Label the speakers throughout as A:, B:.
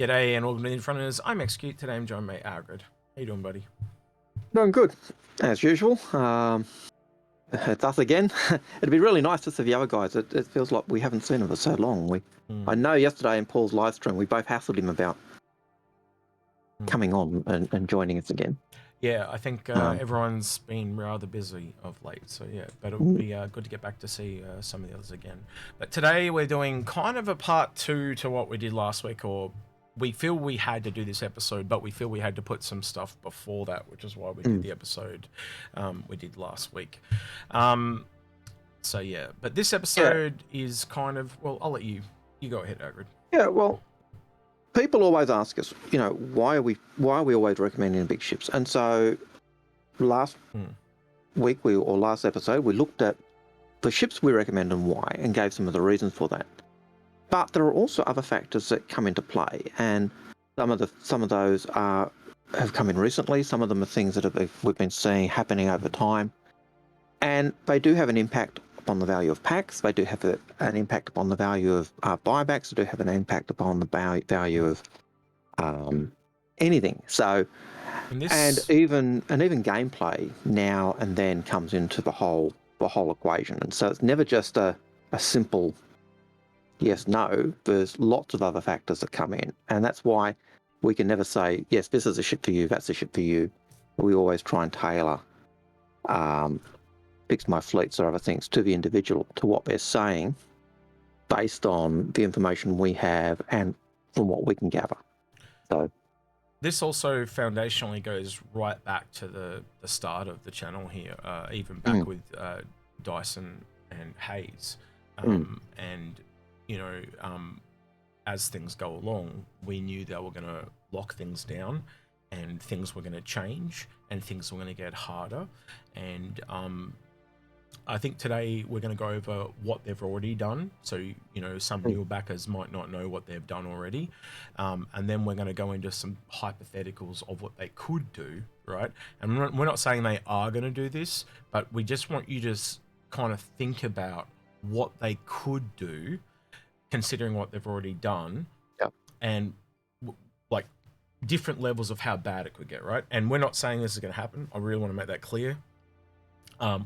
A: G'day and welcome to Inforunners. I'm Execute. Today I'm joined by Algared. How you doing, buddy?
B: Doing good, as usual. It's us again. It'd be really nice to see the other guys. It feels like we haven't seen them for so long. I know yesterday in Paul's live stream, we both hassled him about coming on and joining us again.
A: Yeah, I think everyone's been rather busy of late, so yeah, but it would be good to get back to see some of the others again. But today we're doing kind of a part 2 to what we did last week, or we feel we had to do this episode, but we feel we had to put some stuff before that, which is why we did the episode we did last week. So yeah, but this episode is kind of, well, I'll let you go ahead, Algared.
B: Yeah, well, people always ask us, why are we always recommending big ships? And so last week or last episode, we looked at the ships we recommend and why, and gave some of the reasons for that. But there are also other factors that come into play, and some of those have come in recently. Some of them are things that we've been seeing happening over time, and they do have an impact upon the value of packs. They do have an impact upon the value of buybacks. They do have an impact upon the value of anything. So, and even gameplay now and then comes into the whole equation. And so it's never just a simple yes, no. There's lots of other factors that come in, and that's why we can never say yes, this is a ship for you, that's a ship for you. We always try and tailor fix my fleets or other things to the individual, to what they're saying, based on the information we have and from what we can gather. So
A: this also foundationally goes right back to the start of the channel here, even back with Dyson and Hayes, and as things go along, we knew they were going to lock things down, and things were going to change, and things were going to get harder. And I think today we're going to go over what they've already done. So, some new backers might not know what they've done already. And then we're going to go into some hypotheticals of what they could do, right? And we're not saying they are going to do this, but we just want you to kind of think about what they could do, considering what they've already done, and like different levels of how bad it could get, right? And we're not saying this is going to happen. I really want to make that clear.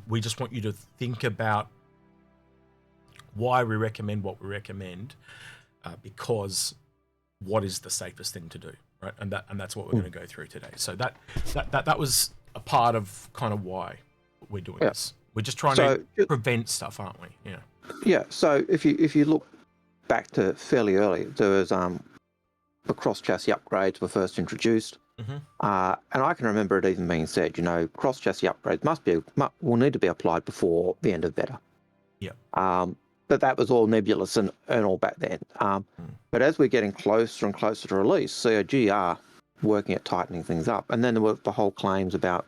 A: We just want you to think about why we recommend what we recommend, because what is the safest thing to do, right? And that's what we're going to go through today. So that was a part of kind of why we're doing this. We're just trying to prevent stuff, aren't we? Yeah.
B: Yeah. So if you look back to fairly early, there was the cross chassis upgrades were first introduced. And I can remember it even being said, cross chassis upgrades will need to be applied before the end of beta.
A: Yeah.
B: But that was all nebulous and all back then. But as we're getting closer and closer to release, CIG are working at tightening things up. And then there were the whole claims about,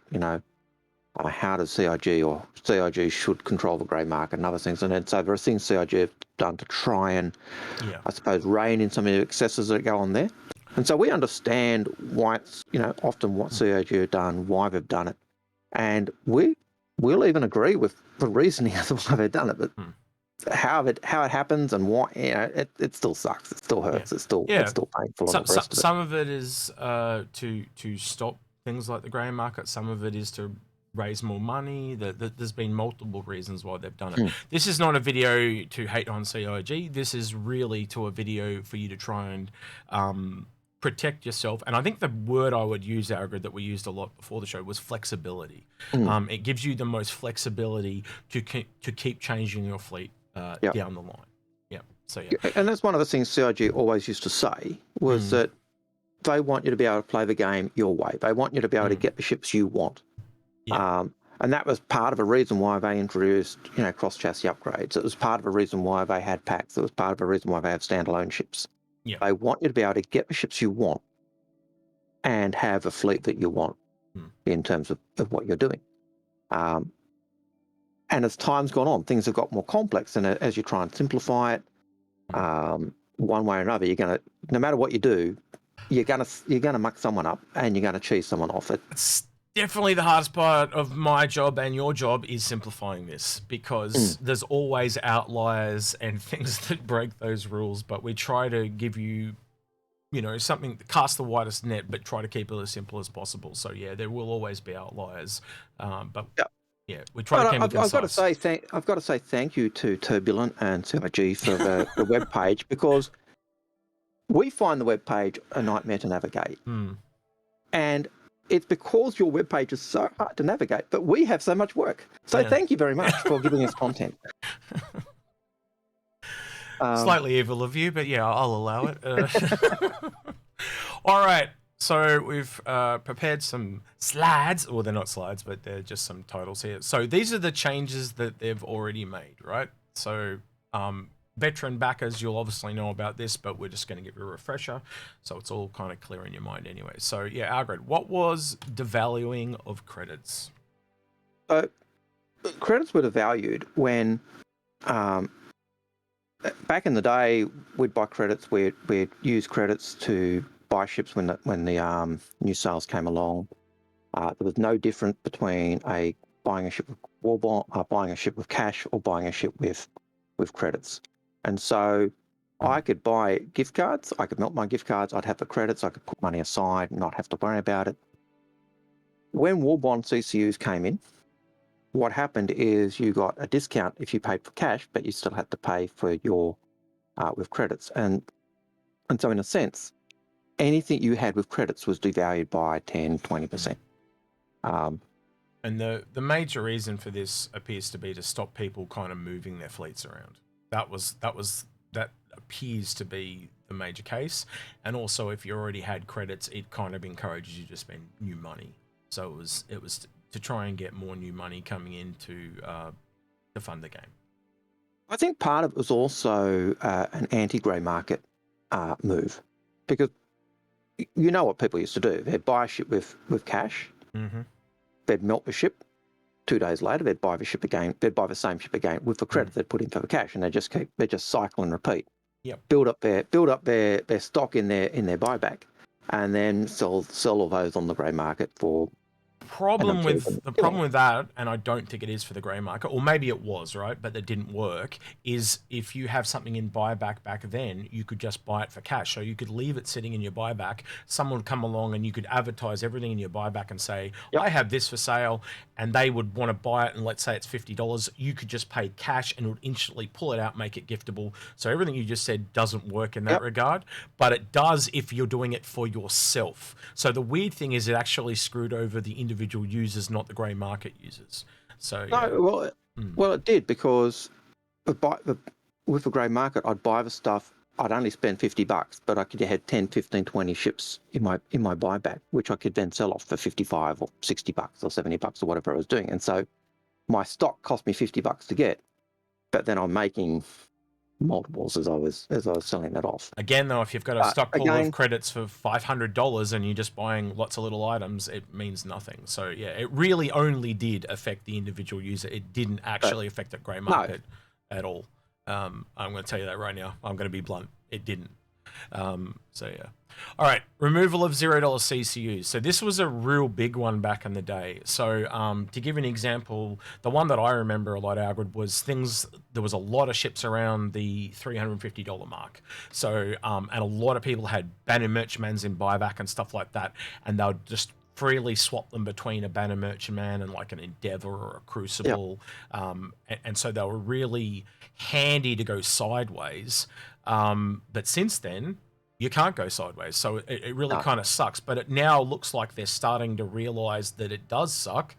B: how does CIG or CIG should control the grey market and other things. And then so there are things CIG have done to try and, I suppose, rein in some of the excesses that go on there. And so we understand why it's, often what CIG have done, why they've done it. And we'll even agree with the reasoning as to why they've done it. But how it happens and why, it still sucks. It still hurts. It's still painful.
A: Some of it is to stop things like the grey market. Some of it is to raise more money. There's been multiple reasons why they've done it. This is not a video to hate on CIG. This is really a video for you to try and protect yourself. And I think the word I would use, Algared, that we used a lot before the show was flexibility. It gives you the most flexibility to keep changing your fleet down the line. So
B: and that's one of the things CIG always used to say was that they want you to be able to play the game your way. They want you to be able to get the ships you want. And that was part of a reason why they introduced, cross chassis upgrades. It was part of a reason why they had packs. It was part of a reason why they have standalone ships. They want you to be able to get the ships you want and have a fleet that you want in terms of what you're doing. And as time's gone on, things have got more complex. And as you try and simplify it, one way or another, you're going to, no matter what you do, you're going to muck someone up and you're going to cheese someone off it.
A: Definitely the hardest part of my job and your job is simplifying this, because there's always outliers and things that break those rules, but we try to give you something, cast the widest net, but try to keep it as simple as possible. So yeah, there will always be outliers, but yeah, we try to keep it concise.
B: I've got to say thank you to Turbulent and CIG for the web page, because we find the web page a nightmare to navigate, and it's because your web page is so hard to navigate, but we have so much work. So thank you very much for giving us content.
A: Slightly evil of you, but yeah, I'll allow it. All right, so we've prepared some slides. Well, they're not slides, but they're just some titles here. So these are the changes that they've already made, right? So veteran backers, you'll obviously know about this, but we're just going to give you a refresher, so it's all kind of clear in your mind anyway. So yeah, Algared, what was devaluing of credits?
B: So credits were devalued when back in the day, we'd buy credits. We'd use credits to buy ships when the new sales came along. There was no difference between buying a ship with warbond, buying a ship with cash, or buying a ship with credits. And so I could buy gift cards. I could melt my gift cards. I'd have the credits. I could put money aside and not have to worry about it. When warbond CCUs came in, what happened is you got a discount if you paid for cash, but you still had to pay for your with credits. And so in a sense, anything you had with credits was devalued by 10, 20%.
A: And the major reason for this appears to be to stop people kind of moving their fleets around. That appears to be the major case. And also, if you already had credits, it kind of encourages you to spend new money. So it was to try and get more new money coming in to fund the game.
B: I think part of it was also an anti-grey market move, because you know what people used to do. They'd buy a ship with cash.
A: Mm-hmm.
B: They'd melt the ship. 2 days later, they'd buy the ship again. They'd buy the same ship again with the credit they'd put in for the cash, and they just cycle and repeat.
A: Yep.
B: Build up their stock in their buyback, and then sell all those on the grey market for.
A: The problem with that, and I don't think it is for the grey market, or maybe it was, right, but that didn't work, is if you have something in buyback back then, you could just buy it for cash. So you could leave it sitting in your buyback, someone would come along and you could advertise everything in your buyback and say, I have this for sale, and they would want to buy it, and let's say it's $50, you could just pay cash and it would instantly pull it out, make it giftable. So everything you just said doesn't work in that regard, but it does if you're doing it for yourself. So the weird thing is it actually screwed over the individual users, not the grey market users. So
B: well, it did, because with the grey market, I'd buy the stuff. I'd only spend $50, but I could have 10, 15, 20 ships in my buyback, which I could then sell off for $55 or $60 or $70 or whatever I was doing. And so my stock cost me $50 to get, but then I'm making multiples as I was selling that off.
A: Again, though, if you've got a stock pool of credits for $500 and you're just buying lots of little items, it means nothing. So yeah, it really only did affect the individual user. It didn't actually affect the grey market at all. I'm going to tell you that right now. I'm going to be blunt. It didn't. So yeah. All right, removal of $0 CCUs. So this was a real big one back in the day. So to give an example, the one that I remember a lot, Algared, was there was a lot of ships around the $350 mark. So and a lot of people had banner merchantmans in buyback and stuff like that, and they would just freely swap them between a banner merchantman and like an Endeavor or a Crucible. And so they were really handy to go sideways. But since then, you can't go sideways. So it really kind of sucks. But it now looks like they're starting to realize that it does suck.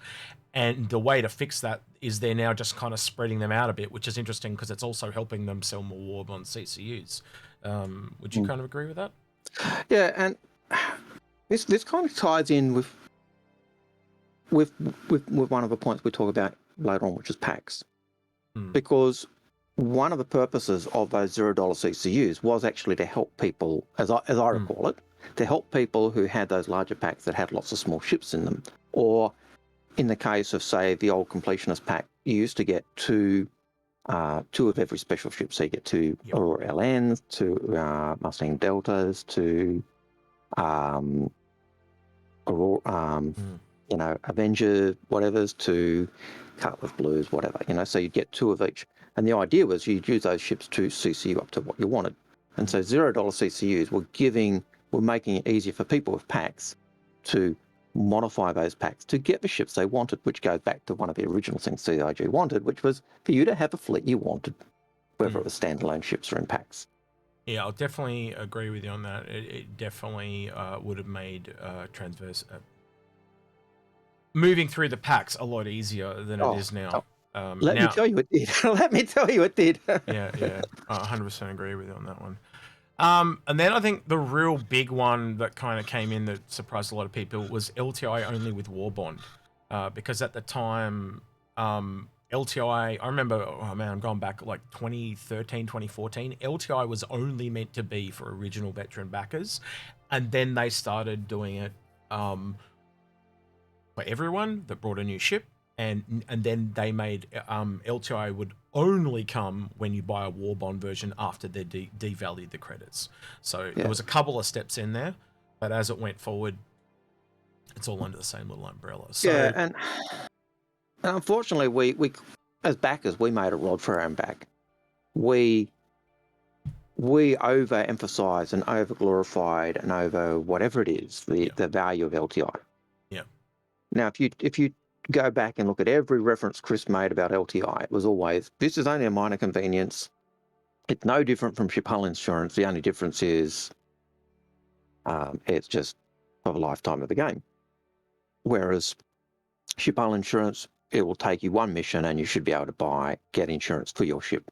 A: And the way to fix that is they're now just kind of spreading them out a bit, which is interesting because it's also helping them sell more warbond CCUs. Would you kind of agree with that?
B: Yeah, and this kind of ties in with one of the points we talk about later on, which is packs. Because one of the purposes of those $0 CCUs was actually to help people, as I recall it, to help people who had those larger packs that had lots of small ships in them. Or in the case of, say, the old completionist pack, you used to get two of every special ship. So you get two Aurora LNs, two Mustang Deltas, two Avenger whatevers, two Cutlass Blues, whatever, so you'd get two of each. And the idea was you'd use those ships to CCU up to what you wanted. And so $0 CCUs were giving were making it easier for people with packs to modify those packs to get the ships they wanted, which goes back to one of the original things CIG wanted, which was for you to have a fleet you wanted, whether it was standalone ships or in packs.
A: Yeah, I'll definitely agree with you on that. It definitely would have made transverse moving through the packs a lot easier than it is now.
B: Let me tell you it did. Let me tell you it did.
A: yeah, 100% agree with you on that one. And then I think the real big one that kind of came in that surprised a lot of people was LTI only with warbond, because at the time, LTI, I remember, oh man, I'm going back like 2013, 2014, LTI was only meant to be for original veteran backers, and then they started doing it for everyone that brought a new ship, and then they made LTI would only come when you buy a warbond version after they devalued the credits. So there was a couple of steps in there, but as it went forward, it's all under the same little umbrella. So,
B: yeah, and unfortunately, we as backers, we made a rod for our own back. We overemphasized and over-glorified and over whatever it is, the value of LTI.
A: Yeah.
B: Now, if you go back and look at every reference Chris made about LTI, it was always, this is only a minor convenience. It's no different from ship hull insurance. The only difference is it's just for the lifetime of the game. Whereas ship hull insurance, it will take you one mission and you should be able to get insurance for your ship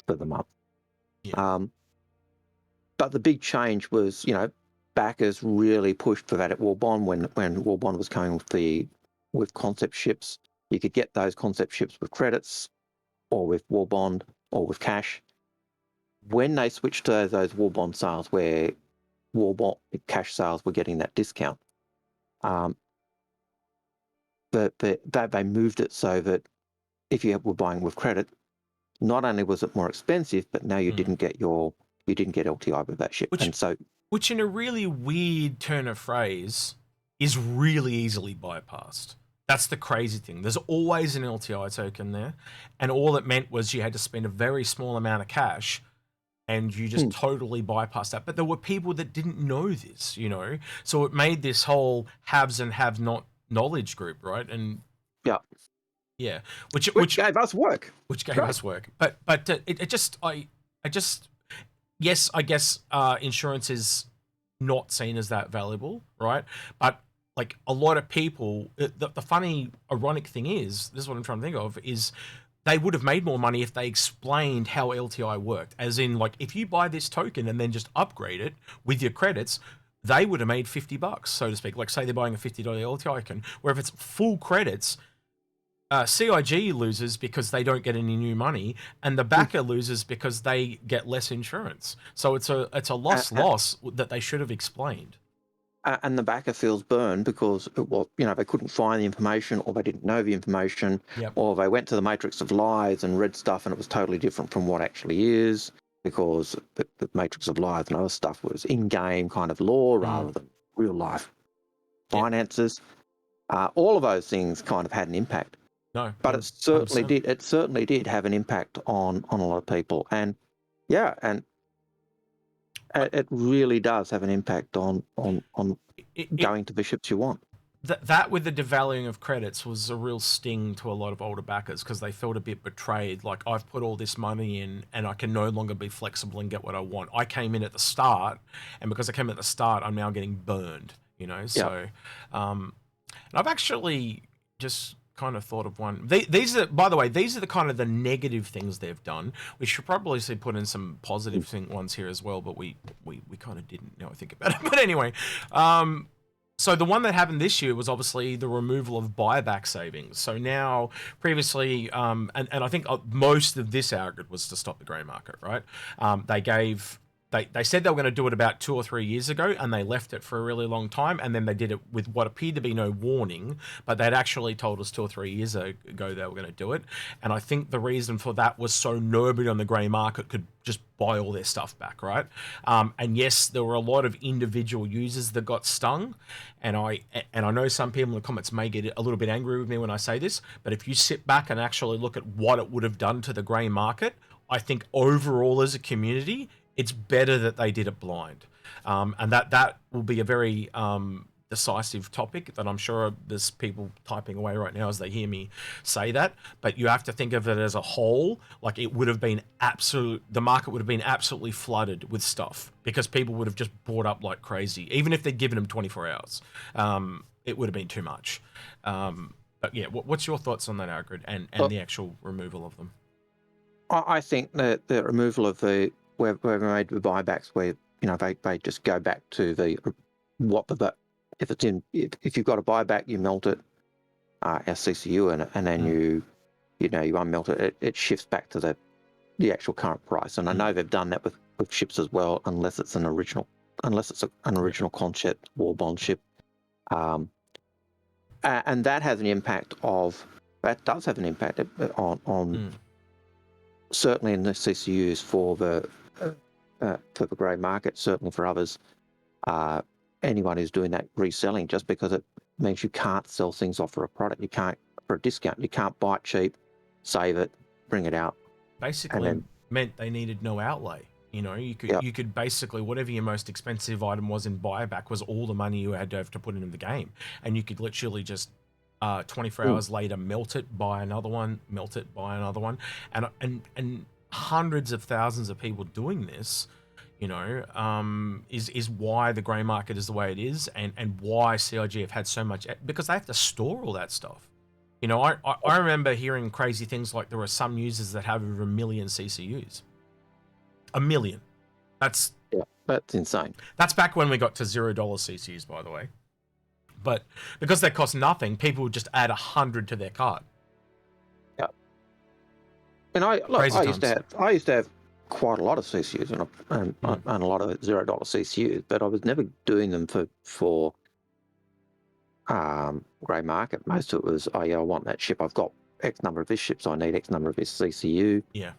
B: for the month.
A: Yeah.
B: But the big change was, backers really pushed for that at Warbond when Warbond was coming with concept ships. You could get those concept ships with credits or with Warbond or with cash. When they switched to those Warbond sales where Warbond cash sales were getting that discount, they moved it so that if you were buying with credit, not only was it more expensive, but now you didn't get LTI with that ship.
A: Which in a really weird turn of phrase is really easily bypassed. That's the crazy thing. There's always an LTI token there, and all it meant was you had to spend a very small amount of cash, and you just totally bypassed that. But there were people that didn't know this, so it made this whole haves and have not knowledge group, right? And yeah, which
B: gave us work.
A: But yes, I guess insurance is not seen as that valuable, right? But like a lot of people, the funny, ironic thing is, this is what I'm trying to think of, is they would have made more money if they explained how LTI worked. As in, like, if you buy this token and then just upgrade it with your credits, they would have made $50, so to speak. Like, say they're buying a $50 LTI token, where if it's full credits, CIG loses because they don't get any new money, and the backer loses because they get less insurance. So it's a loss that they should have explained.
B: And the backer feels burned because they couldn't find the information, or they didn't know the information, or they went to the Matrix of Lies and read stuff and it was totally different from what actually is, because the Matrix of Lies and other stuff was in-game kind of law rather than real life finances. All of those things kind of had an impact.
A: No,
B: but it certainly 100%. It certainly did have an impact on a lot of people, and it really does have an impact on going to the ships you want.
A: That with the devaluing of credits was a real sting to a lot of older backers, because they felt a bit betrayed. Like, I've put all this money in and I can no longer be flexible and get what I want. I came in at the start, and because I came at the start, I'm now getting burned. So, and I've actually just kind of thought of one. These are, by the way, these are the kind of the negative things they've done. We should probably put in some positive ones here as well, but we kind of didn't. Now I think about it. But anyway, so the one that happened this year was obviously the removal of buyback savings. So now, previously, and I think most of this Algared was to stop the grey market, right? They said they were going to do it about 2 or 3 years ago, and they left it for a really long time, and then they did it with what appeared to be no warning, but they'd actually told us 2 or 3 years ago they were going to do it. And I think the reason for that was so nobody on the grey market could just buy all their stuff back, right? And yes, there were a lot of individual users that got stung, and I know some people in the comments may get a little bit angry with me when I say this, but if you sit back and actually look at what it would have done to the grey market, I think overall as a community, it's better that they did it blind, and that will be a very decisive topic that I'm sure there's people typing away right now as they hear me say that. But you have to think of it as a whole. Like, it would have been the market would have been absolutely flooded with stuff because people would have just bought up like crazy, even if they'd given them 24 hours. It would have been too much. But yeah, what's your thoughts on that, Algared, and the actual removal of them?
B: I think that the removal of where we made the buybacks, where they just go back to if you've got a buyback, you melt it as CCU, and then you unmelt it. It shifts back to the actual current price. And I know they've done that with ships as well, unless it's an original concept warbond ship. And that has an impact does have an impact on certainly in the CCUs for the grey market, certainly for others. Anyone who's doing that reselling, just because it means you can't sell things off for a product, you can't for a discount, you can't buy it cheap, save it, bring it out.
A: Basically, meant they needed no outlay. You could basically, whatever your most expensive item was in buyback was all the money you had to have to put into the game, and you could literally just 24 hours later melt it, buy another one, melt it, buy another one, and hundreds of thousands of people doing this. Is why the grey market is the way it is, and why CIG have had so much, because they have to store all that stuff. I remember hearing crazy things like there are some users that have over 1 million CCUs. 1 million. That's
B: insane.
A: That's back when we got to $0 CCUs, by the way. But because they cost nothing, people would just add 100 to their cart.
B: Yeah. And I used to have quite a lot of CCUs and a lot of $0 CCUs, but I was never doing them for grey market. Most of it was, I want that ship. I've got X number of this ship, so I need X number of this CCU.
A: Yeah.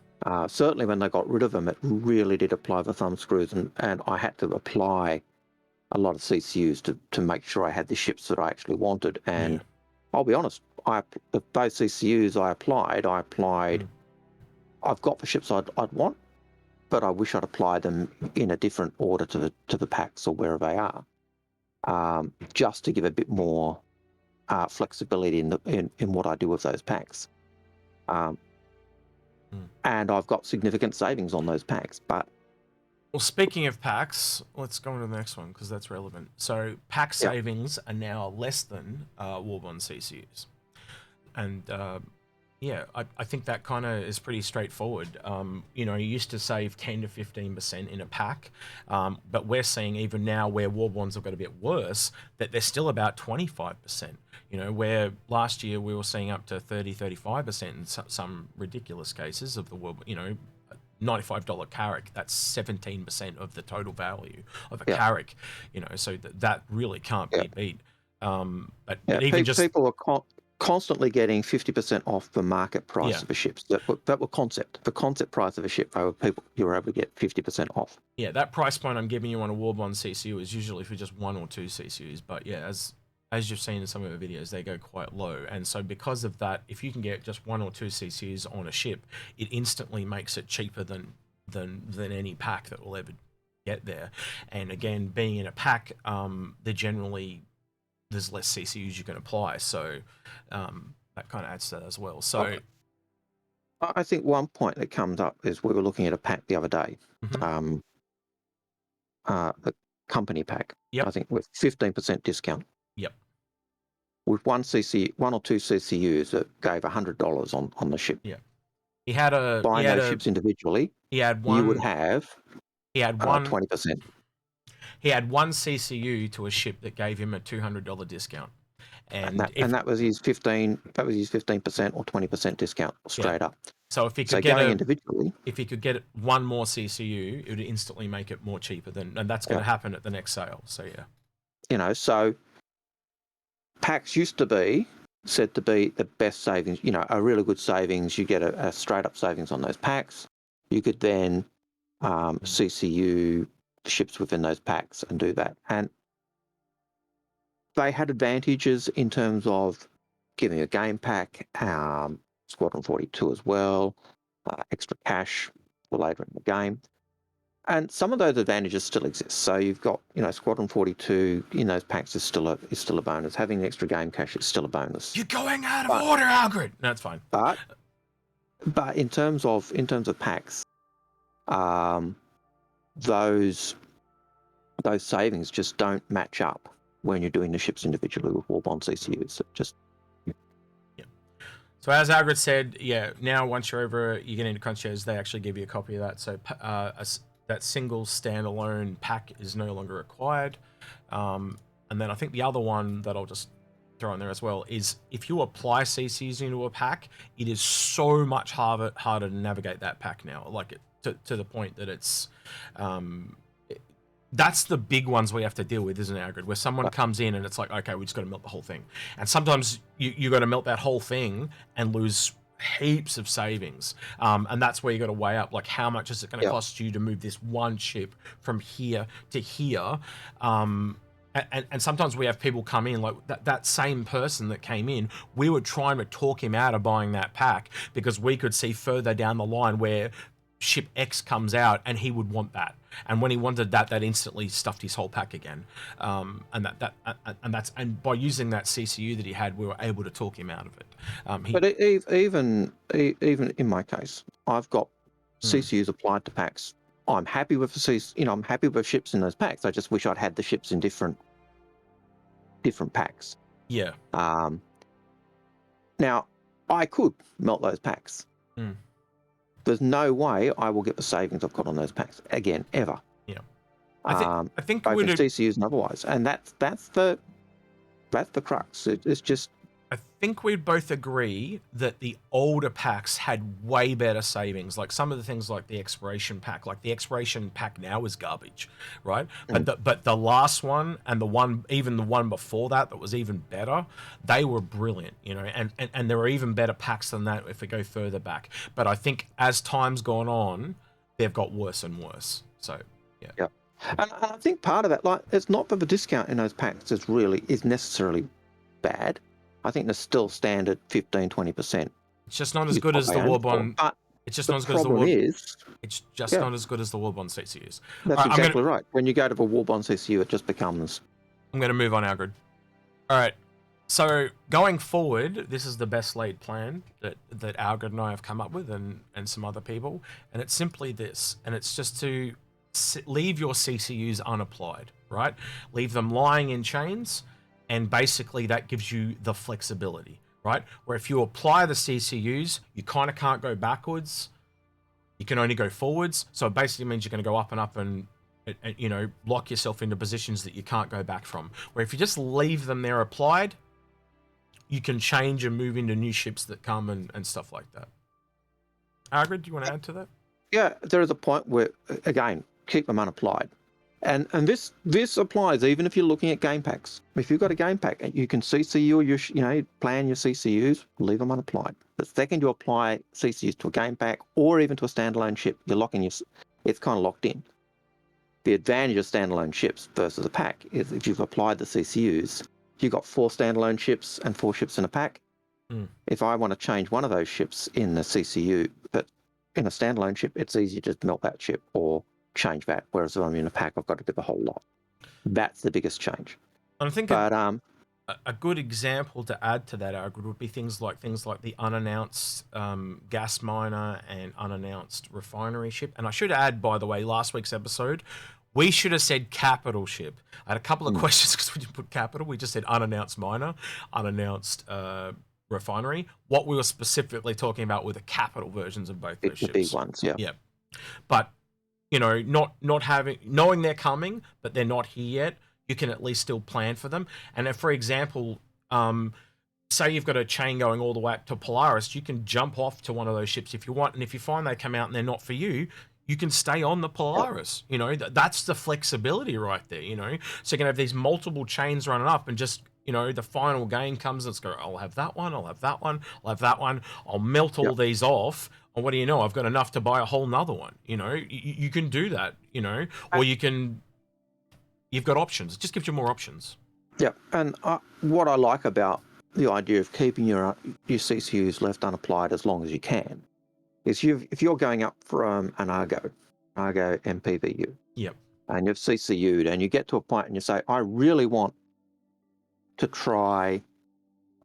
B: Certainly when they got rid of them, it really did apply the thumb screws, and I had to apply a lot of CCUs to make sure I had the ships that I actually wanted. And I'll be honest, both CCUs I applied. I've got the ships I'd want, but I wish I'd applied them in a different order to the packs or wherever they are, just to give a bit more flexibility in what I do with those packs. And I've got significant savings on those packs. But
A: well, speaking of packs, let's go on to the next one because that's relevant. So pack savings are now less than warbond CCUs, and I think that kind of is pretty straightforward. You used to save 10 to 15% in a pack, but we're seeing even now where warbonds have got a bit worse, that they're still about 25%. Where last year we were seeing up to 30, 35% in some ridiculous cases of the warbond, $95 carrack, that's 17% of the total value of a carrack, so that really can't be beat. But even
B: people are constantly getting 50% off the market price of a ship. That were concept. The concept price of a ship, you were able to get 50% off.
A: Yeah, that price point I'm giving you on a warbond CCU is usually for just 1 or 2 CCUs, but as you've seen in some of the videos, they go quite low. And so because of that, if you can get just 1 or 2 CCUs on a ship, it instantly makes it cheaper than any pack that will ever get there. And again, being in a pack, there's less CCUs you can apply, so that kind of adds to that as well. So
B: I think one point that comes up is we were looking at a pack the other day, the company pack, I think with 15% discount.
A: Yep.
B: With 1 or 2 CCUs that gave $100 on the ship.
A: Yeah. He had
B: buying those ships individually.
A: He had one.
B: You would have.
A: He had one
B: 20%.
A: He had 1 CCU to a ship that gave him a $200 discount, and
B: that was his 15%. That was his 15% or 20% discount straight up.
A: So if he could get
B: individually,
A: if he could get 1 more CCU, it would instantly make it more cheaper and that's going to happen at the next sale. So
B: so packs used to be said to be the best savings. A really good savings. You get a straight up savings on those packs. You could then CCU ships within those packs and do that. And they had advantages in terms of giving a game pack, Squadron 42 as well, extra cash for later in the game. And some of those advantages still exist. So you've got, Squadron 42 in those packs is still a bonus. Having an extra game cache is still a bonus.
A: You're going out of order, Algared. No, it's fine.
B: But in terms of packs, those savings just don't match up when you're doing the ships individually with warbond CCUs.
A: So as Algared said, now once you're over, you get into concierge, they actually give you a copy of that. So that single standalone pack is no longer required. And then I think the other one that I'll just throw in there as well is if you apply CCs into a pack, it is so much harder to navigate that pack now. Like to the point that it's that's the big ones we have to deal with, isn't it, Algared? Where someone comes in and it's like, okay, we just got to melt the whole thing. And sometimes you got to melt that whole thing and lose heaps of savings. And that's where you got to weigh up, like, how much is it going to cost you to move this one ship from here to here? And sometimes we have people come in, like that same person that came in, we were trying to talk him out of buying that pack because we could see further down the line where ship X comes out and he would want that. And when he wanted that instantly stuffed his whole pack again. And by using that CCU that he had, we were able to talk him out of it.
B: But even in my case, I've got CCUs applied to packs. I'm happy with I'm happy with ships in those packs. I just wish I'd had the ships in different packs.
A: Yeah.
B: Now I could melt those packs. There's no way I will get the savings I've got on those packs again, ever.
A: Yeah. I think
B: both in CCUs and otherwise. And that's the crux. It's just,
A: I think we'd both agree that the older packs had way better savings. Like some of the things like the Exploration pack, now is garbage, right? But the last one and the one before that was even better, they were brilliant, and there were even better packs than that if we go further back. But I think as time's gone on, they've got worse and worse. So, yeah.
B: Yeah. And I think part of that, like, it's not that the discount in those packs is necessarily bad. I think they're still standard 15-20%.
A: It's just not as good as the warbond. It's just not as good as the warbond. It's just not as good as the warbond CCUs.
B: That's exactly right. When you go to the warbond CCU, it just becomes.
A: I'm going to move on, Algared. All right. So going forward, this is the best laid plan that Algared and I have come up with, and some other people, and it's simply this, and it's just to leave your CCUs unapplied, right? Leave them lying in chains. And basically that gives you the flexibility, right? Where if you apply the CCUs, you kind of can't go backwards. You can only go forwards. So it basically means you're going to go up and up and lock yourself into positions that you can't go back from. Where if you just leave them there applied, you can change and move into new ships that come and stuff like that. Algared, do you want to add to that?
B: Yeah, there is a point where, again, keep them unapplied. And this applies even if you're looking at game packs. If you've got a game pack, you can CCU plan your CCUs, leave them unapplied. The second you apply CCUs to a game pack or even to a standalone ship, it's kind of locked in. The advantage of standalone ships versus a pack is if you've applied the CCUs, you've got 4 standalone ships and 4 ships in a pack. If I want to change one of those ships in the CCU, but in a standalone ship, it's easy to just melt that ship or change that, whereas if I'm in a pack, I've got to do the whole lot. That's the biggest change.
A: I think a good example to add to that, Algared, would be things like the unannounced gas miner and unannounced refinery ship. And I should add, by the way, last week's episode, we should have said capital ship. I had a couple of questions because we didn't put capital. We just said unannounced miner, unannounced refinery. What we were specifically talking about were the capital versions of both those ships.
B: The big ones, yeah.
A: Yeah. But knowing they're coming, but they're not here yet, you can at least still plan for them. And if, for example, say you've got a chain going all the way up to Polaris, you can jump off to one of those ships if you want. And if you find they come out and they're not for you, you can stay on the Polaris. That's the flexibility right there, So you can have these multiple chains running up and just, the final game comes and it's go, I'll have that one, I'll have that one, I'll have that one. I'll melt all these off. And what do you know? I've got enough to buy a whole nother one. You can do that, or you've got options. It just gives you more options.
B: Yeah. And what I like about the idea of keeping your CCUs left unapplied as long as you can is if you're going up from an Argo Argo MPVU.
A: Yep.
B: And you've CCU'd, and you get to a point and you say, I really want to try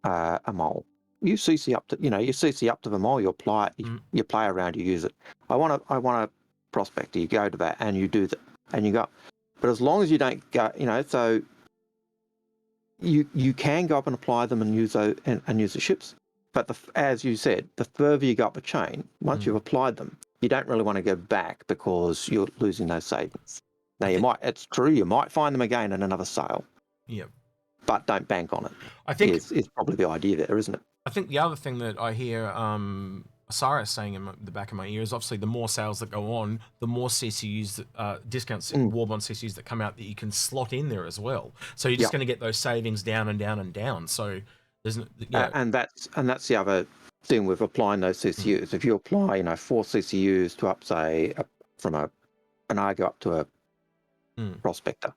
B: a mole. You CC up to, you CC up to the mole, you apply it, you play around, you use it. I want a prospector. You go to that and you do that, and you go. But as long as you don't go, so you can go up and apply them and use those and use the ships. But as you said, the further you go up the chain, once you've applied them, you don't really want to go back because you're losing those savings. Now it's true, you might find them again in another sale.
A: Yep. But
B: don't bank on it.
A: I think
B: is probably the idea there, isn't it?
A: I think the other thing that I hear Sarah saying in the back of my ear is obviously the more sales that go on, the more CCUs, discounts, warbond CCUs that come out that you can slot in there as well. So you're just going to get those savings down and down and down. So there's
B: and that's the other thing with applying those CCUs. If you apply 4 CCUs to up, say, from an Argo up to a prospector,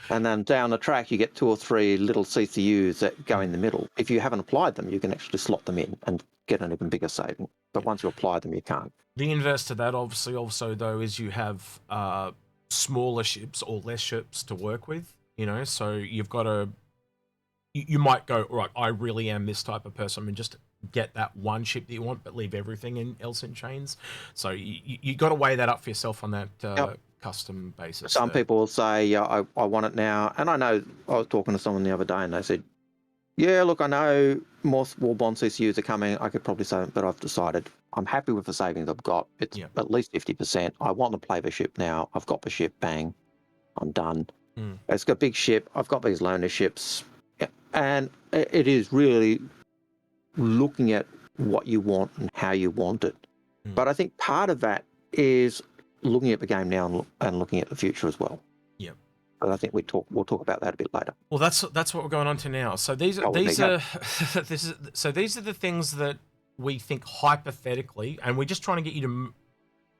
B: and then down the track you get 2 or 3 little CCUs that go in the middle. If you haven't applied them, you can actually slot them in and get an even bigger saving. But once you apply them, you can't.
A: The inverse to that, obviously, also though, is you have smaller ships or less ships to work with. So you've got to. You might go, right, I really am this type of person, and just get that one ship that you want, but leave everything else in chains. So you got to weigh that up for yourself on that custom basis.
B: Some people will say, yeah, I want it now. And I know I was talking to someone the other day and they said, yeah, look, I know more warbond CCUs are coming. I could probably say it, but I've decided I'm happy with the savings I've got. It's at least 50%. I want to play the ship now. I've got the ship. Bang. I'm done. It's got a big ship. I've got these loaner ships. And it is really looking at what you want and how you want it. But I think part of that is looking at the game now and looking at the future as well. Yeah. But I think we'll talk about that a bit later.
A: Well, that's what we're going on to now. So these are these are the things that we think hypothetically, and we're just trying to get you to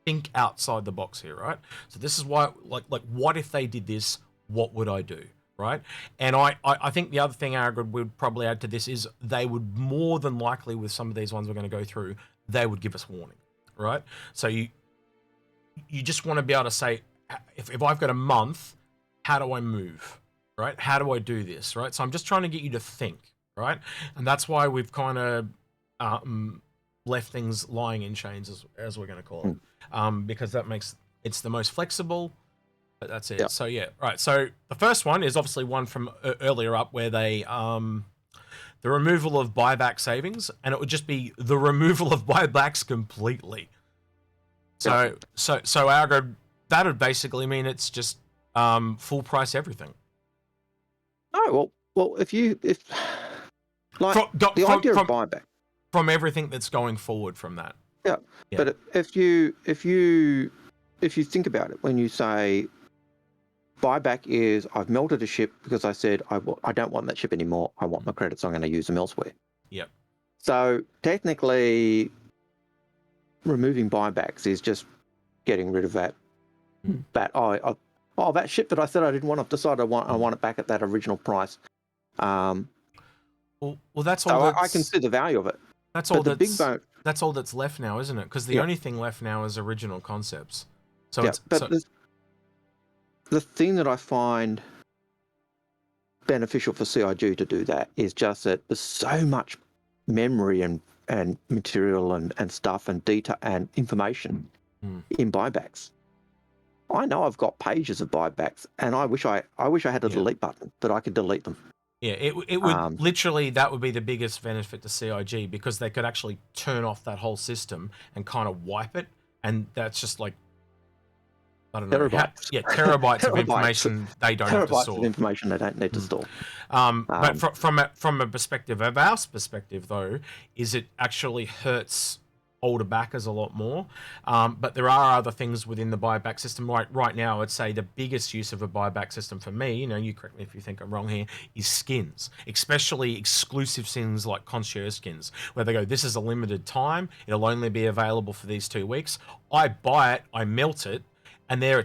A: think outside the box here, right? So this is why, like, what if they did this? What would I do? Right. And I think the other thing Algared would probably add to this is they would more than likely, with some of these ones we're going to go through, they would give us warning. Right. So you just want to be able to say, if I've got a month, how do I move? Right. How do I do this? Right. So I'm just trying to get you to think. Right. And that's why we've kind of left things lying in chains, as we're going to call it, because that makes it's the most flexible. But that's it. Yep. So yeah, right. So the first one is obviously one from earlier up, where they the removal of buyback savings, and it would just be the removal of buybacks completely. So Algared, that would basically mean it's just full price everything.
B: No, well, if the idea of buyback
A: from everything that's going forward from that.
B: Yeah. But if you think about it, when you say buyback is, I've melted a ship because I said I don't want that ship anymore. I want my credits. I'm going to use them elsewhere. Yep. So technically, removing buybacks is just getting rid of that. That ship that I said I didn't want. I've decided I want it back at that original price.
A: Well, that's all.
B: So I can see the value of it.
A: That's all. That's all that's left now, isn't it? Because the only thing left now is original concepts. So
B: the thing that I find beneficial for CIG to do that is just that there's so much memory and material and stuff and data and information in buybacks. I know I've got pages of buybacks, and I wish I had a delete button that I could delete them.
A: Yeah, it would literally, that would be the biggest benefit to CIG, because they could actually turn off that whole system and kind of wipe it, and that's just like, I don't know.
B: Terabytes.
A: Terabytes of information they don't have to store.
B: Terabytes of information they don't need to store.
A: But from a perspective of our perspective, though, is it actually hurts older backers a lot more. But there are other things within the buyback system. Right now, I'd say the biggest use of a buyback system for me, you correct me if you think I'm wrong here, is skins, especially exclusive skins like concierge skins, where they go, this is a limited time. It'll only be available for these 2 weeks. I buy it, I melt it, and there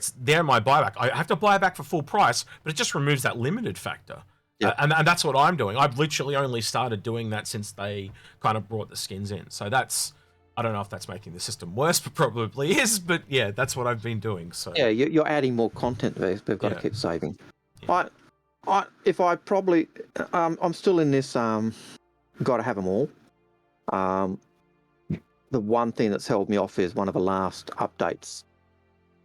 A: my buyback. I have to buy it back for full price, but it just removes that limited factor. Yeah. And that's what I'm doing. I've literally only started doing that since they kind of brought the skins in. So that's, I don't know if that's making the system worse, but probably is. But yeah, that's what I've been doing. So
B: yeah, you're adding more content there. We've got to keep saving.
A: Yeah.
B: I'm still in this. Got to have them all. The one thing that's held me off is one of the last updates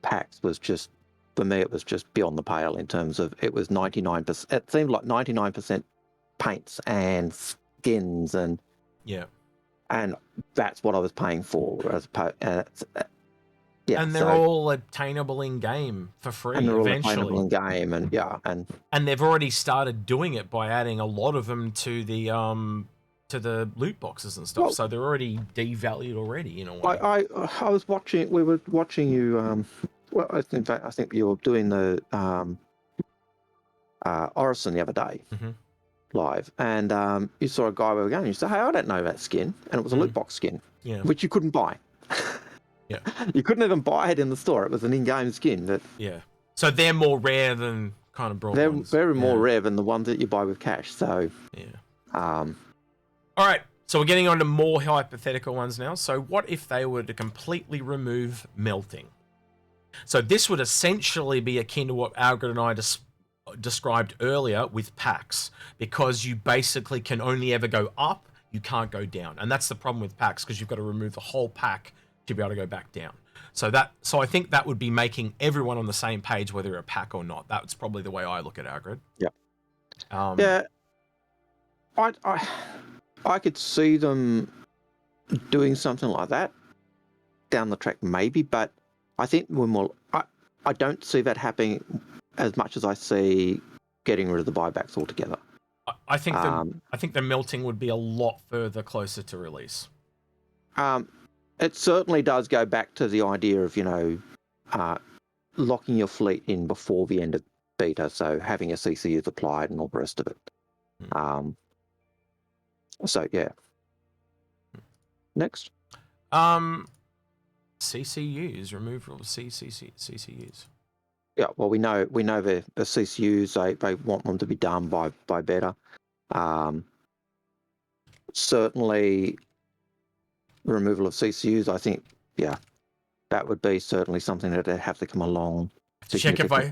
B: packs was just, for me, it was just beyond the pale in terms of it was 99%. It seemed like 99% paints and skins and that's what I was paying for as yeah,
A: and they're all obtainable in game for free.
B: And they're
A: eventually.
B: all obtainable in game,
A: and they've already started doing it by adding a lot of them to the loot boxes and stuff. Well, so they're already devalued already in a way.
B: I was watching. We were watching you. Well, I think you were doing the Orison the other day. Live, and you saw a guy we were going. You said, "Hey, I don't know that skin," and it was a loot box skin, which you couldn't buy.
A: Yeah,
B: you couldn't even buy it in the store. It was an in-game skin.
A: So they're more rare than kind of broad
B: they're
A: ones.
B: Very more rare than the ones that you buy with cash. So
A: all right. So we're getting on to more hypothetical ones now. So what if they were to completely remove melting? So this would essentially be akin to what Algared and I described earlier with packs, because you basically can only ever go up, you can't go down, and that's the problem with packs, because you've got to remove the whole pack to be able to go back down. So I think that would be making everyone on the same page, whether you're a pack or not. That's probably the way I look at Algared.
B: I could see them doing something like that down the track, maybe, but I think I don't see that happening as much as I see getting rid of the buybacks altogether.
A: I think the melting would be a lot further closer to release.
B: It certainly does go back to the idea of, locking your fleet in before the end of beta, so having a CCUs applied and all the rest of it. So yeah. Next.
A: CCUs, removal of CCUs.
B: Yeah, well, we know the CCUs, they want them to be done by beta. Certainly, removal of CCUs, I think, that would be certainly something that would have to come along.
A: Check if I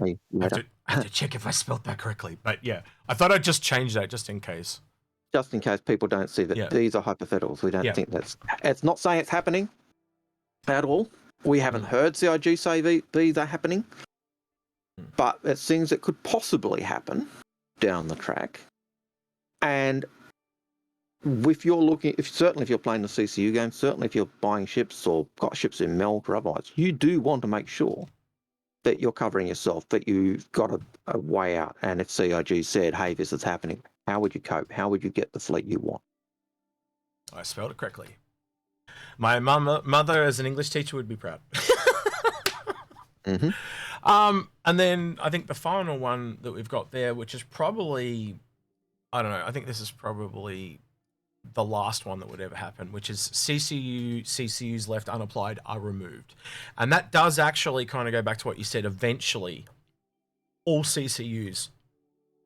A: have to check if I spelled that correctly, but yeah, I thought I'd just change that just in case.
B: Just in case people don't see that these are hypotheticals. We don't think it's not saying it's happening at all. We haven't heard CIG say these are happening, but it's things that could possibly happen down the track. And if you're certainly if you're playing the CCU game, certainly if you're buying ships or got ships in melt or otherwise, you do want to make sure that you're covering yourself, that you've got a way out. And if CIG said, hey, this is happening, how would you cope? How would you get the fleet you want?
A: I spelled it correctly. My mother as an English teacher would be proud. And then I think the final one that we've got there, which is probably, I don't know, I think this is probably the last one that would ever happen, which is CCUs left unapplied are removed. And that does actually kind of go back to what you said. Eventually, all CCUs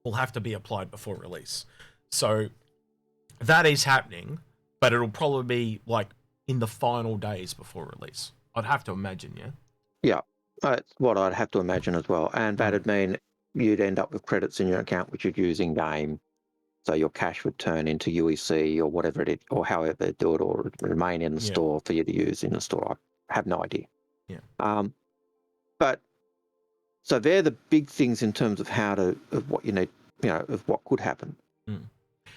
A: will have to be applied before release. So that is happening, but it'll probably be like in the final days before release. I'd have to imagine,
B: Yeah, that's what I'd have to imagine as well. And that'd mean you'd end up with credits in your account which you'd use in game. So your cash would turn into UEC or whatever it is, or however they do it, or remain in the store for you to use in the store. I have no idea. But so they're the big things in terms of of what you need, of what could happen.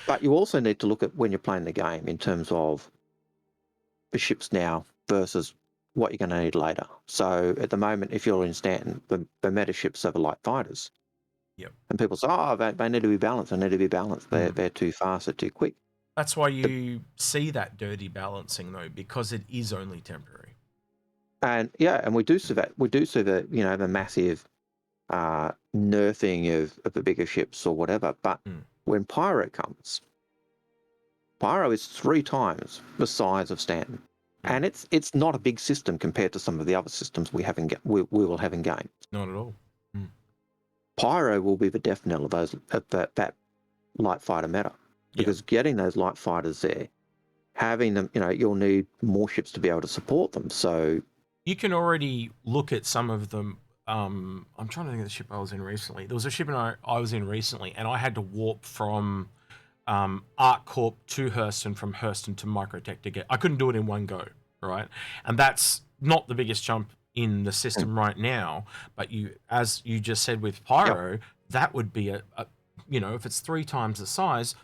B: But you also need to look at when you're playing the game in terms of the ships now versus what you're going to need later. So at the moment, if you're in Stanton, the meta ships are the light fighters. And people say, they need to be balanced. They need to be balanced. They're too fast. They're too quick.
A: That's why you see that dirty balancing, though, because it is only temporary.
B: And and we do see that. We do see the the massive nerfing of the bigger ships or whatever. But when Pyro comes, Pyro is 3 times the size of Stanton, and it's not a big system compared to some of the other systems we will have in game.
A: Not at all.
B: Pyro will be the death knell of that light fighter meta, because getting those light fighters there having them, you'll need more ships to be able to support them. So
A: you can already look at some of them. I'm trying to think of the ship I was in recently. There was a ship I was in recently, and I had to warp from ArcCorp to Hurston, from Hurston to Microtech to get. I couldn't do it in one go, right? And that's not the biggest jump in the system right now. But as you just said with Pyro, that would be a if it's 3 times the size,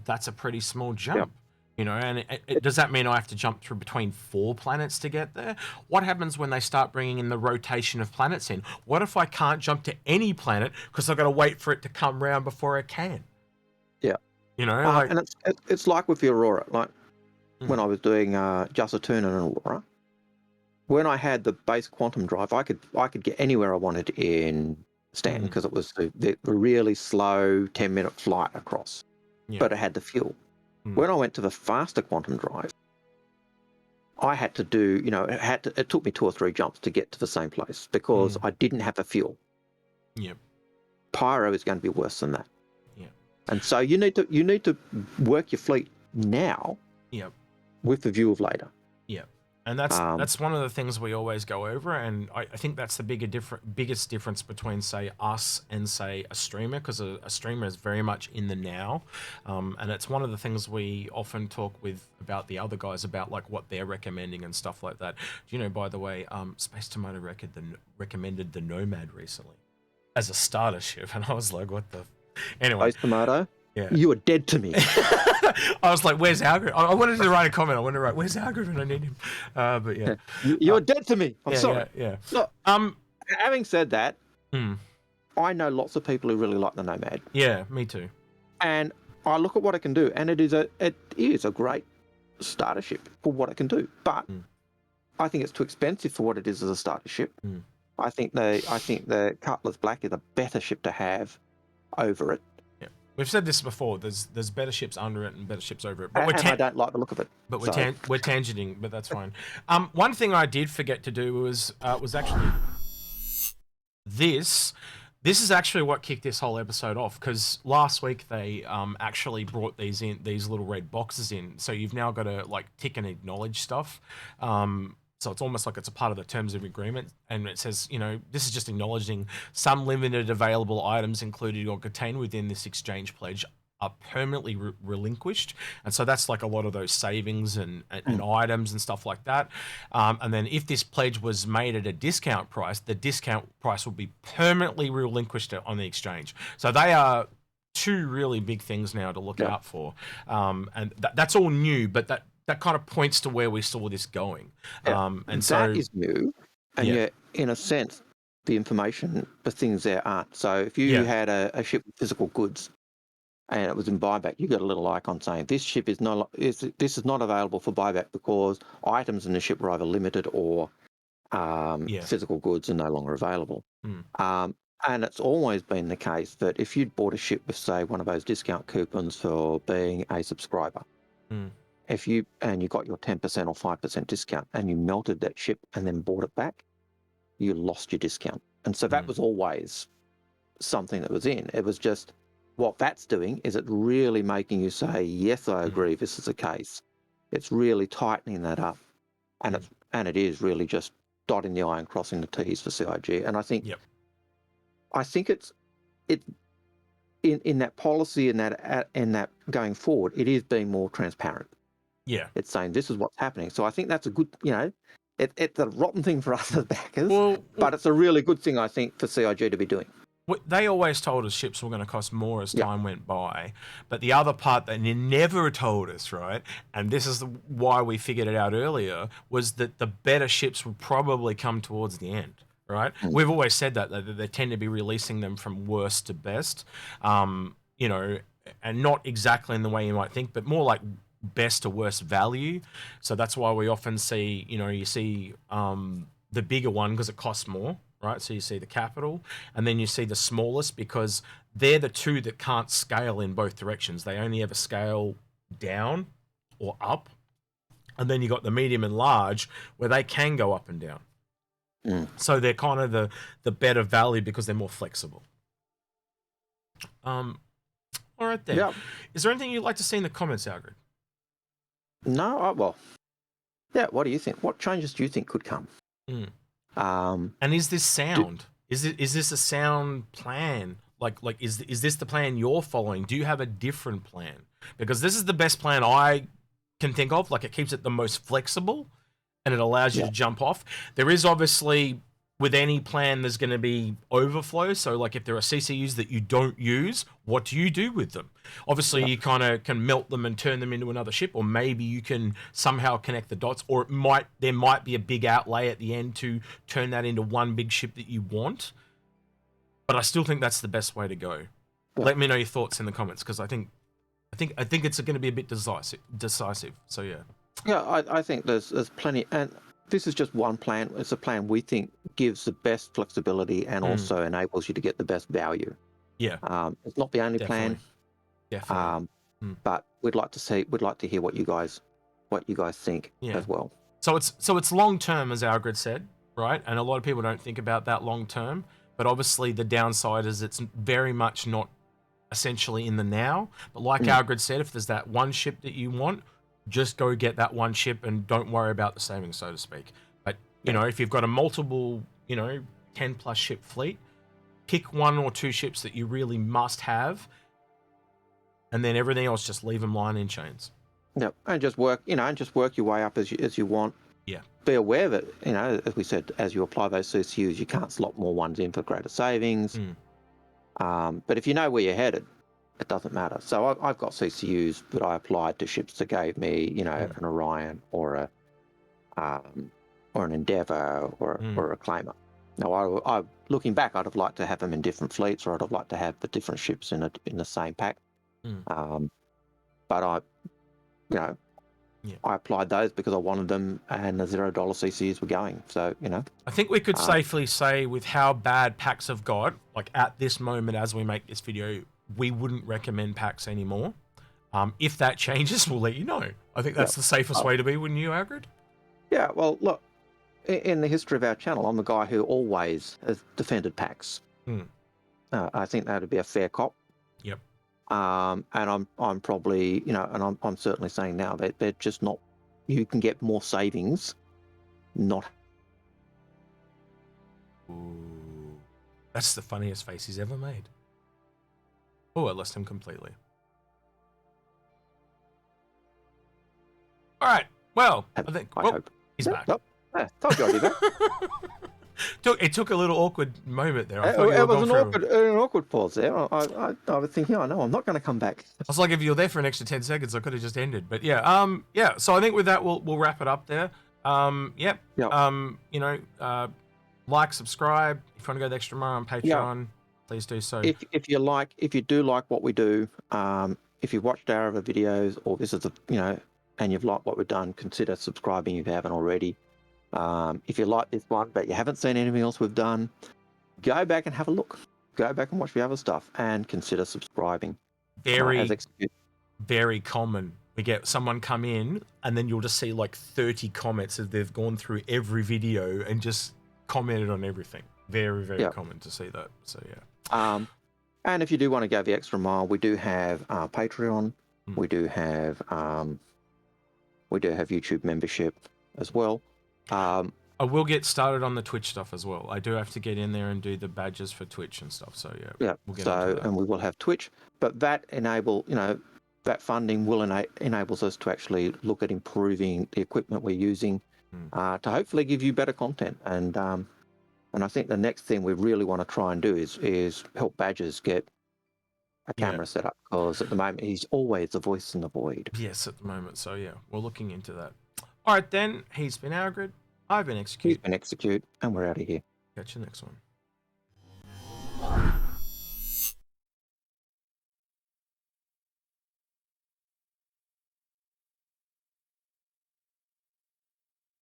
A: that's a pretty small jump. And does that mean I have to jump through between 4 planets to get there? What happens when they start bringing in the rotation of planets in? What if I can't jump to any planet because I've got to wait for it to come round before I can?
B: Yeah.
A: And
B: it's like with the Aurora. Like when I was doing Just Saturn and Aurora, when I had the base quantum drive, I could get anywhere I wanted in Stanton because it was the really slow 10-minute flight across, but it had the fuel. When I went to the faster quantum drive, I had to do, it took me 2 or 3 jumps to get to the same place because I didn't have the fuel.
A: Yep.
B: Pyro is going to be worse than that.
A: Yeah.
B: And so you need to work your fleet now.
A: Yep.
B: With the view of later.
A: Yep. And that's one of the things we always go over, and I think that's the biggest difference between, say, us and, say, a streamer, because a streamer is very much in the now, and it's one of the things we often talk about the other guys about, like what they're recommending and stuff like that. Do you know, by the way, Space Tomato recommended the Nomad recently as a starter ship, and I was like, what the... Anyway.
B: Space Tomato?
A: Yeah.
B: You are dead to me.
A: I was like, where's Algared? I wanted to write a comment. I wanted to write, where's Algared when I need him? But yeah.
B: You're dead to me. I'm sorry.
A: Yeah.
B: Look, having said that, I know lots of people who really like the Nomad.
A: Yeah, me too.
B: And I look at what it can do, and it is a great starter ship for what it can do. But I think it's too expensive for what it is as a starter ship. I think the Cutlass Black is a better ship to have over it.
A: We've said this before. There's better ships under it and better ships over it. But
B: and I don't like the look of it.
A: But we're tangenting, but that's fine. One thing I did forget to do was actually this. This is actually what kicked this whole episode off, because last week they actually brought these little red boxes in. So you've now got to like tick and acknowledge stuff. So it's almost like it's a part of the terms of agreement, and it says, this is just acknowledging some limited available items included or contained within this exchange pledge are permanently relinquished. And so that's like a lot of those savings and items and stuff like that. And then if this pledge was made at a discount price, the discount price will be permanently relinquished on the exchange. So they are 2 really big things now to look out for. And that's all new, but that kind of points to where we saw this going. And so
B: that is new. And yet, in a sense, the information, the things there aren't. So if you had a ship with physical goods and it was in buyback, you got a little icon saying this ship is not available for buyback because items in the ship were either limited or physical goods are no longer available. And it's always been the case that if you'd bought a ship with, say, one of those discount coupons for being a subscriber, if you got your 10% or 5% discount and you melted that ship and then bought it back, you lost your discount. And so that was always something that was in. It was just what that's doing is it really making you say, yes, I agree, this is the case. It's really tightening that up. And it is really just dotting the I and crossing the T's for CIG. And I think it's in that policy and that going forward, it is being more transparent.
A: Yeah.
B: It's saying this is what's happening. So I think that's a good, it's a rotten thing for us as backers, but it's a really good thing, I think, for CIG to be doing.
A: They always told us ships were going to cost more as time went by. But the other part that they never told us, right, and this is why we figured it out earlier, was that the better ships would probably come towards the end, right? We've always said that they tend to be releasing them from worst to best, and not exactly in the way you might think, but more like best to worst value. So that's why we often see, you see the bigger one because it costs more, right? So you see the capital, and then you see the smallest because they're the 2 that can't scale in both directions. They only ever scale down or up. And then you got the medium and large where they can go up and down. So they're kind of the better value because they're more flexible. All right then. Is there anything you'd like to see in the comments, Algared?
B: No, well, yeah. What do you think? What changes do you think could come?
A: And is this sound? Is this a sound plan? Like is this the plan you're following? Do you have a different plan? Because this is the best plan I can think of. Like, it keeps it the most flexible, and it allows you to jump off. There is obviously, with any plan, there's going to be overflow. So, like, if there are CCUs that you don't use, what do you do with them? Obviously, you kind of can melt them and turn them into another ship, or maybe you can somehow connect the dots, or there might be a big outlay at the end to turn that into one big ship that you want. But I still think that's the best way to go. Yeah. Let me know your thoughts in the comments, because I think it's going to be a bit decisive. So yeah.
B: Yeah, I think there's plenty, and this is just one plan. It's a plan we think gives the best flexibility and also enables you to get the best value.
A: Yeah.
B: It's not the only plan.
A: Definitely.
B: But we'd like to hear what you guys think as well.
A: So it's long term, as Algared said, right? And a lot of people don't think about that long term. But obviously the downside is it's very much not essentially in the now. But like Algared said, if there's that one ship that you want, just go get that one ship and don't worry about the savings, so to speak. But, you know, if you've got a multiple, 10 plus ship fleet, pick one or two ships that you really must have, and then everything else, just leave them lying in chains.
B: Yeah, and just work your way up as you want.
A: Yeah.
B: Be aware that, as we said, as you apply those CCUs, you can't slot more ones in for greater savings. But if you know where you're headed, it doesn't matter. So I've got CCUs that I applied to ships that gave me, an Orion or an Endeavour or a Claimer. Now, I looking back, I'd have liked to have them in different fleets, or I'd have liked to have the different ships in the same pack. But I applied those because I wanted them, and the $0 CCUs were going. So,
A: I think we could safely say, with how bad packs have got, like at this moment as we make this video, we wouldn't recommend packs anymore. If that changes, we'll let you know. I think that's the safest way to be, wouldn't you, Algared?
B: Yeah, well, look, in the history of our channel, I'm the guy who always has defended packs. I think that would be a fair cop.
A: Yep.
B: And I'm probably, and I'm certainly saying now that they're just not. You can get more savings, not.
A: Ooh, that's the funniest face he's ever made. Oh, I lost him completely. All right. Well, I hope he's back.
B: Nope. Told you I'd do that.
A: It took a little awkward moment there.
B: It was an awkward pause there. I was thinking, no, I'm not going to come back.
A: I was like, if you're there for an extra 10 seconds, I could have just ended. But yeah, So I think with that, we'll wrap it up there. Like, subscribe. If you want to go the extra mile on Patreon, please do so.
B: If you do like what we do, if you've watched our other videos, or this is and you've liked what we've done, consider subscribing if you haven't already. If you like this one but you haven't seen anything else we've done, go back and have a look. Go back and watch the other stuff and consider subscribing.
A: Very common. We get someone come in and then you'll just see like 30 comments as they've gone through every video and just commented on everything. Very, very common to see that. So yeah.
B: And if you do want to go the extra mile, we do have Patreon. We do have YouTube membership as well.
A: I will get started on the Twitch stuff as well. I do have to get in there and do the badges for Twitch and stuff. So yeah. We'll get into that.
B: And we will have Twitch, but that that funding will enables us to actually look at improving the equipment we're using to hopefully give you better content. And I think the next thing we really want to try and do is help Badgers get a camera set up, because at the moment he's always the voice in the void.
A: Yes, at the moment. So yeah, we're looking into that. All right, then. He's been Algared. I've been Execute.
B: He's been Execute, and we're out of here.
A: Catch you next one.